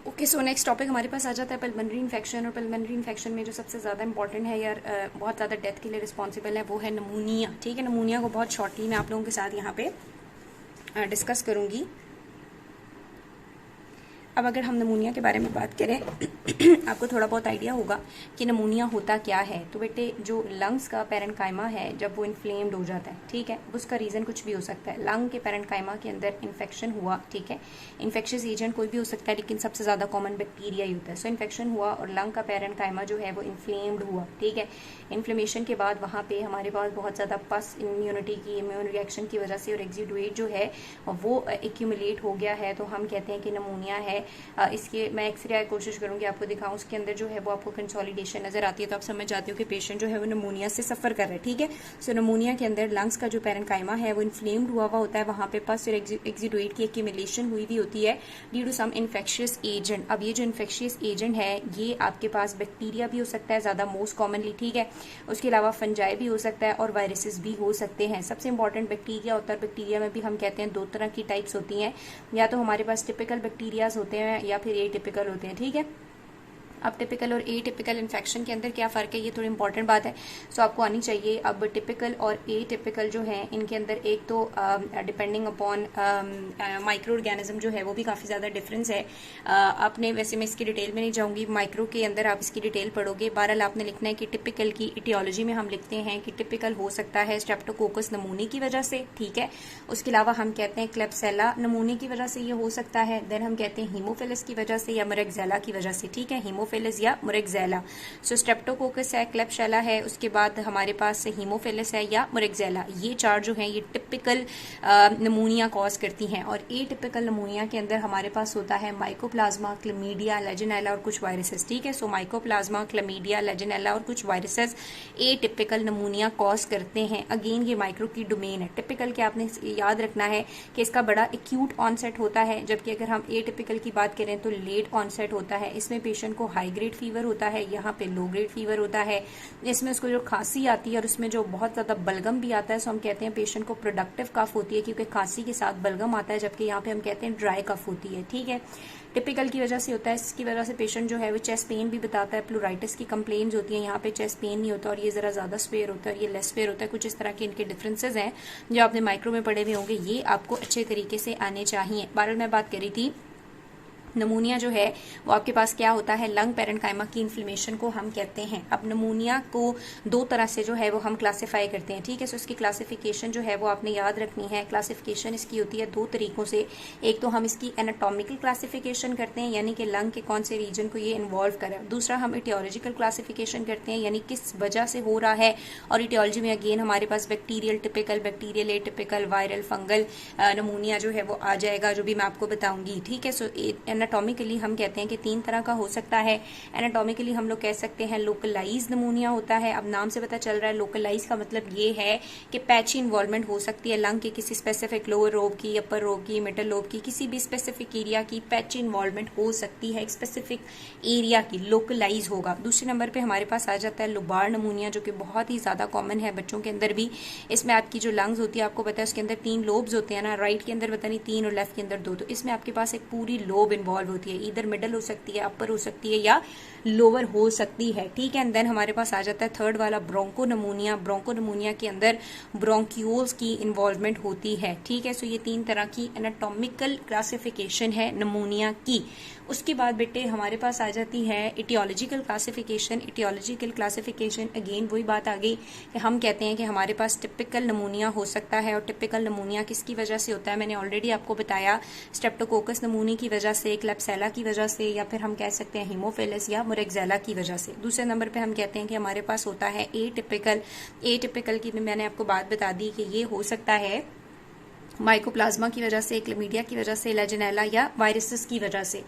Okay, so next topic हमारे पास आ जाता है पल्मोनरी इन्फेक्शन। और पल्मोनरी इन्फेक्शन में जो सबसे ज़्यादा इंपॉर्टेंट है यार, बहुत ज़्यादा डेथ के लिए रिस्पॉन्सिबल है, वो है नमूनिया। ठीक है, नमूनिया को बहुत शॉर्टली मैं आप लोगों के साथ यहाँ पे डिस्कस करूँगी। अब अगर हम नमूनिया के बारे में बात करें आपको थोड़ा बहुत आइडिया होगा कि नमूनिया होता क्या है। तो बेटे, जो लंग्स का पेरेन्काइमा है जब वो इन्फ्लेम्ड हो जाता है, ठीक है, उसका रीज़न कुछ भी हो सकता है। लंग के पेरेन्काइमा के अंदर इन्फेक्शन हुआ, ठीक है, इन्फेक्शियस एजेंट कोई भी हो सकता है, लेकिन सबसे ज़्यादा कॉमन बैक्टीरिया ही होता है। सो इन्फेक्शन हुआ और लंग का पेरेन्काइमा जो है वो इन्फ्लेम्ड हुआ, ठीक है। इन्फ्लेमेशन के बाद वहाँ पे हमारे पास बहुत ज़्यादा पस इम्यूनिटी की इम्यून रिएक्शन की वजह से और एक्जिडुएट जो है वो एक्यूमुलेट हो गया है, तो हम कहते हैं कि नमूनिया है। इसके मैं एक्सरे कोशिश करूंगी आपको दिखाऊं, उसके अंदर जो है वो आपको कंसोलिडेशन नजर आती है, तो आप समझ जाते हो कि पेशेंट जो है वो नमूनिया से सफर कर रहा है। ठीक है, सो नमूनिया के अंदर लंग्स का जो पेरेन्काइमा है वो इन्फ्लेम्ड हुआ होता है, वहां पे पस और एक्जिडुएट की एक्यूमुलेशन हुई होती है due to some infectious agent. अब ये जो इन्फेक्शियस एजेंट है ये आपके पास बैक्टीरिया भी हो सकता है ज्यादा मोस्ट कॉमनली, ठीक है, उसके अलावा फंजाई भी हो सकता है और वायरसेस भी हो सकते हैं। सबसे इंपॉर्टेंट बैक्टीरिया होता है। बैक्टीरिया में भी हम कहते हैं दो तरह की टाइप्स होती हैं, या तो हमारे पास टिपिकल बैक्टीरियाज होते हैं या फिर एटिपिकल होते हैं, ठीक है। अब टिपिकल और ए टिपिकल इन्फेक्शन के अंदर क्या फ़र्क है, ये थोड़ी इंपॉर्टेंट बात है, सो आपको आनी चाहिए। अब टिपिकल और ए टिपिकल जो है इनके अंदर एक तो डिपेंडिंग अपॉन माइक्रो ऑर्गेनिज्म जो है वो भी काफ़ी ज़्यादा डिफरेंस है। आपने वैसे मैं इसकी डिटेल में नहीं जाऊंगी, माइक्रो के अंदर आप इसकी डिटेल पढ़ोगे। बहरहाल आपने लिखना है कि टिपिकल की इटियोलॉजी में हम लिखते हैं कि टिपिकल हो सकता है स्ट्रेप्टोकोकस नमूने की वजह से, ठीक है। उसके अलावा हम कहते हैं क्लेब्सिला नमूने की वजह से ये हो सकता है। देन हम कहते हैं हीमोफिलस की वजह से या मोरेक्सेला की वजह से, ठीक है, हीमोफिलस या मोरेक्सेला। सो स्ट्रेप्टोकोकस है, क्लेब्सिला है, उसके बाद हमारे पास हीमोफिलस है या मोरेक्सेला। ये चार जो हैं ये टिपिकल नमूनिया कॉज करती हैं। और ए टिपिकल नमूनिया के अंदर हमारे पास होता है माइकोप्लाज्मा, क्लमीडिया, लेजिनेला और कुछ वायरसेस, ठीक है। सो माइकोप्लाज्मा, क्लमीडिया, लेजिनेला और कुछ वायरसेस ए टिपिकल नमूनिया कॉज करते हैं। अगेन ये माइक्रो की डोमेन है। टिपिकल के आपने याद रखना है कि इसका बड़ा एक्यूट ऑनसेट होता है, जबकि अगर हम ए टिपिकल की बात करें तो लेट ऑनसेट होता है। इसमें पेशेंट को हाई ग्रेड फीवर होता है, यहाँ पे लो ग्रेड फीवर होता है। इसमें उसको जो खांसी आती है और उसमें जो बहुत ज्यादा बलगम भी आता है, सो हम कहते हैं पेशेंट को प्रोडक्टिव कफ होती है, क्योंकि खांसी के साथ बलगम आता है, जबकि यहाँ पे हम कहते हैं ड्राई कफ होती है, ठीक है। टिपिकल की वजह से होता है, इसकी वजह से पेशेंट जो है वो चेस्ट पेन भी बताता है, प्लूराइटिस की कंप्लेंट्स होती है। यहाँ पे चेस्ट पेन नहीं होता और ये जरा ज्यादा स्पेयर होता है और ये लेस स्पेयर होता है। कुछ इस तरह के इनके डिफरेंसेस हैं जो आपने माइक्रो में पढ़े हुए होंगे, ये आपको अच्छे तरीके से आने चाहिए। बहरहाल मैं बात करी थी नमूनिया जो है वो आपके पास क्या होता है, लंग पेरेन्काइमा की इन्फ्लेमेशन को हम कहते हैं। अब नमूनिया को दो तरह से जो है वो हम क्लासिफाई करते हैं, ठीक है। सो इसकी क्लासिफिकेशन जो है वो आपने याद रखनी है। क्लासिफिकेशन इसकी होती है दो तरीकों से। एक तो हम इसकी एनाटॉमिकल क्लासिफिकेशन करते हैं, यानी कि लंग के कौन से रीजन को ये इन्वॉल्व करे। दूसरा हम इटियोलॉजिकल क्लासिफिकेशन करते हैं, यानी किस वजह से हो रहा है। और इटियोलॉजी में अगेन हमारे पास bacterial typical, bacterial atypical, viral, fungal pneumonia जो है वो आ जाएगा, जो भी मैं आपको बताऊंगी, ठीक है। सो एनाटॉमिकली हम कहते हैं कि तीन तरह का हो सकता है। एनाटॉमिकली हम लोग कह सकते हैं लोकलाइज नमूनिया होता है। अब नाम से पता चल रहा है लोकलाइज का मतलब ये है कि पैची इन्वॉल्वमेंट हो सकती है लंग के किसी स्पेसिफिक लोअर लोब की, अपर लोब की, मिडल लोब की, किसी भी स्पेसिफिक एरिया की पैची इन्वॉल्वमेंट हो सकती है, एक स्पेसिफिक एरिया की लोकलाइज होगा। दूसरे नंबर पे हमारे पास आ जाता है लोबार नमूनिया, जो कि बहुत ही ज्यादा कॉमन है बच्चों के अंदर भी। इसमें आपकी जो लंग्स होती है आपको पता है उसके अंदर तीन लोब्स होते हैं ना, राइट के अंदर पता नहीं तीन और लेफ्ट के अंदर दो, तो इसमें आपके पास एक पूरी लोब इन्वॉल्व होती है, इधर मिडल हो सकती है, अपर हो सकती है या लोअर हो सकती है, ठीक है। एंड देन हमारे पास आ जाता है थर्ड वाला ब्रोंको नमूनिया। ब्रोंको नमूनिया के अंदर ब्रोंक्यूल्स की इन्वॉल्वमेंट होती है, ठीक है। सो ये तीन तरह की एनाटॉमिकल क्लासिफिकेशन है नमूनिया की। उसके बाद बेटे हमारे पास आ जाती है aetiological classification. Aetiological classification again वही बात आ गई कि हम कहते हैं कि हमारे पास टिपिकल नमूनिया हो सकता है। और टिपिकल नमूनिया किसकी वजह से होता है, मैंने ऑलरेडी आपको बताया, स्ट्रेप्टोकोकस नमूने की वजह से, क्लेब्सिला की वजह से, या फिर हम कह सकते हैं हीमोफिलस या मोरेक्सेला की वजह से। दूसरे नंबर पे हम कहते हैं कि हमारे पास होता है ए टिपिकल। ए टिपिकल की मैंने आपको बात बता दी कि ये हो सकता है माइकोप्लाज्मा की वजह से, क्लमीडिया की वजह से, लेजिनेला या वायरसेस की वजह से।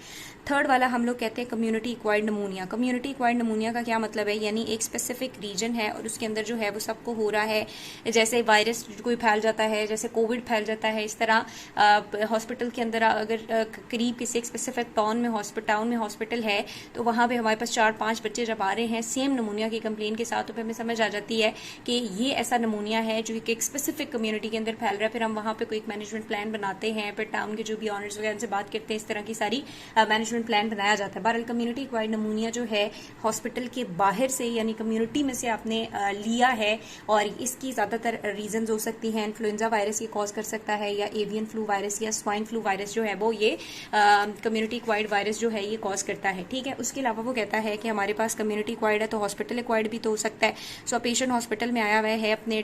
थर्ड वाला हम लोग कहते हैं कम्युनिटी एक्वायर्ड नमूनिया। कम्युनिटी एक्वायर्ड नमूनिया का क्या मतलब है, यानी एक स्पेसिफिक रीजन है और उसके अंदर जो है वो सबको हो रहा है। जैसे वायरस कोई फैल जाता है, जैसे कोविड फैल जाता है, इस तरह हॉस्पिटल के अंदर अगर करीब किसी एक स्पेसिफिक टाउन में हॉस्पिटल है तो वहां पे हमारे पास 4-5 बच्चे जब आ रहे हैं सेम नमूनिया की कंप्लेन के साथ, तो फिर हमें समझ आ जाती है कि ये ऐसा नमूनिया है जो एक स्पेसिफिक कम्युनिटी के अंदर फैल रहा है। फिर हम वहां पे कोई एक मैनेजमेंट प्लान बनाते हैं, फिर टाउन के जो भी ऑनर्स वगैरह से बात करते हैं, इस तरह की सारी मैनेजमेंट प्लान बनाया जाता है। बहरहाल कम्युनिटी एक्वायर्ड नमूनिया जो है हॉस्पिटल के बाहर से यानी कम्युनिटी में से आपने लिया है, और इसकी ज़्यादातर रीजंस हो सकती हैं, इन्फ्लुएंजा वायरस ये कॉज कर सकता है, या एवियन फ्लू वायरस या स्वाइन फ्लू वायरस जो है वो ये कम्युनिटी एक्वायर्ड वायरस जो है ये कॉज करता है। ठीक है, उसके अलावा वो कहता है कि हमारे पास कम्युनिटी एक्वायर्ड है तो हॉस्पिटल एक्वायर्ड भी तो हो सकता है। सो पेशेंट हॉस्पिटल में आया हुआ है अपने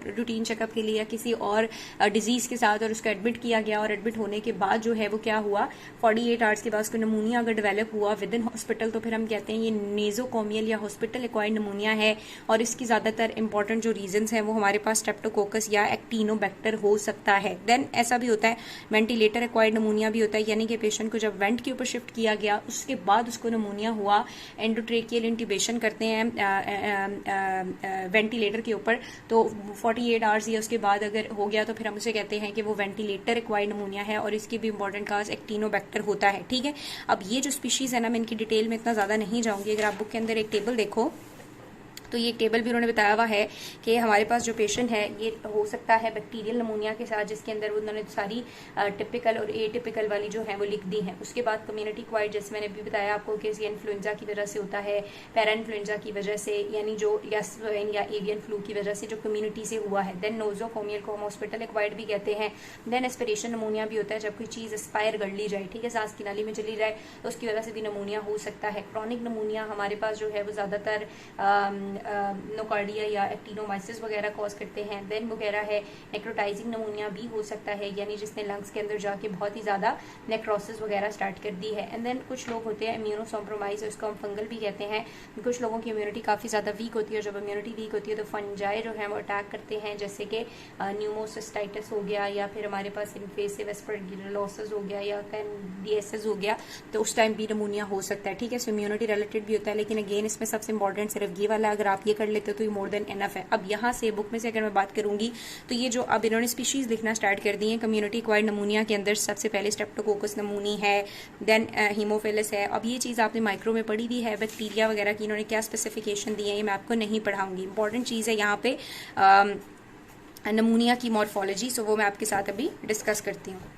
रूटीन चेकअप के लिए या किसी और डिजीज के साथ, और उसको एडमिट किया गया, और एडमिट होने के बाद जो है वो क्या हुआ, 48 आवर्स के बाद उसको नमूनिया अगर डेवलप हुआ विद इन हॉस्पिटल, तो फिर हम कहते हैं ये नेजोकोमियल या हॉस्पिटल एक्वायर्ड नमूनिया है। और इसकी ज्यादातर इंपॉर्टेंट जो रीजंस हैं वो हमारे पास स्ट्रेप्टोकोकस या एक्टिनोबैक्टर हो सकता है। देन ऐसा भी होता है वेंटिलेटर एक्वायर्ड नमूनिया भी होता है, यानी कि पेशेंट को जब वेंट के ऊपर शिफ्ट किया गया उसके बाद उसको नमूनिया हुआ, एंडोट्रेकियल इंट्यूबेशन करते हैं वेंटिलेटर के ऊपर, तो 48 आवर्स या उसके बाद अगर हो गया तो फिर हम उसे कहते हैं कि वो वेंटिलेटर एक्वायर्ड नमूनिया है, और इसकी भी इंपॉर्टेंट काज एक्टिनोबैक्टर होता है। ठीक है, अब ये जो स्पीशीज है ना, मैं इनकी डिटेल में इतना ज्यादा नहीं जाऊंगी। अगर आप बुक के अंदर एक टेबल देखो तो ये टेबल भी उन्होंने बताया हुआ है कि हमारे पास जो पेशेंट है ये हो सकता है बैक्टीरियल नमूनिया के साथ, जिसके अंदर उन्होंने सारी टिपिकल और एटिपिकल वाली जो है वो लिख दी हैं। उसके बाद कम्युनिटी एक्वायर्ड, जैसे मैंने भी बताया आपको कि ये इन्फ्लुएंजा की वजह से होता है, पैरा इन्फ्लुएंजा की वजह से, यानी जो या स्वाइन या एवियन फ्लू की वजह से जो कम्युनिटी से हुआ है। देन नोजोकोमियल को हम हॉस्पिटल एक्वायर्ड भी कहते हैं। देन एस्पिरेशन नमूनिया भी होता है, जब कोई चीज़ एस्पायर कर ली जाए, ठीक है, सांस की नाली में चली जाए तो उसकी वजह से भी नमूनिया हो सकता है। क्रॉनिक नमूनिया हमारे पास जो है वो ज़्यादातर नोकार्डिया या एक्टिनोमाइसिस वगैरह कॉज करते हैं। देन वगैरह है नेक्रोटाइजिंग नमूनिया भी हो सकता है, यानी जिसने लंग्स के अंदर जाके बहुत ही ज़्यादा नेक्रोसिस वगैरह स्टार्ट कर दी है। एंड देन कुछ लोग होते हैं इम्यूनोसॉम्प्रोमाइज, उसको हम फंगल भी कहते हैं। कुछ लोगों की इम्यूनिटी काफ़ी ज़्यादा वीक होती है, जब इम्यूनिटी वीक होती है तो फंजाई जो है वो अटैक करते हैं, जैसे कि न्यूमोसिस्टाइटिस हो गया, या फिर हमारे पास इन्वेसिव एस्परगिलोसिस हो गया, या कैंडिडियासिस हो गया, तो उस टाइम भी नमूनिया हो सकता है। ठीक है, सो इम्यूनिटी रिलेटेड भी होता है, लेकिन अगेन इसमें सबसे इंपॉर्टेंट सिर्फ ये वाला, अगर आप ये कर लेते हो तो मोर देन एनफ है। अब यहाँ से बुक में से अगर मैं बात करूंगी तो ये जो अब इन्होंने स्पीशीज लिखना स्टार्ट कर दी है कम्युनिटी एक्वायर्ड नमूनिया के अंदर, सबसे पहले स्ट्रेप्टोकोकस नमूनी है, देन हीमोफिलस है। अब ये चीज़ आपने माइक्रो में पढ़ी भी है, बैक्टीरिया वगैरह की इन्होंने क्या स्पेसिफिकेशन दी है ये मैं आपको नहीं पढ़ाऊंगी। इंपॉर्टेंट चीज़ है यहाँ पे नमूनिया की मॉर्फोलॉजी, सो वो मैं आपके साथ अभी डिस्कस करती हूँ।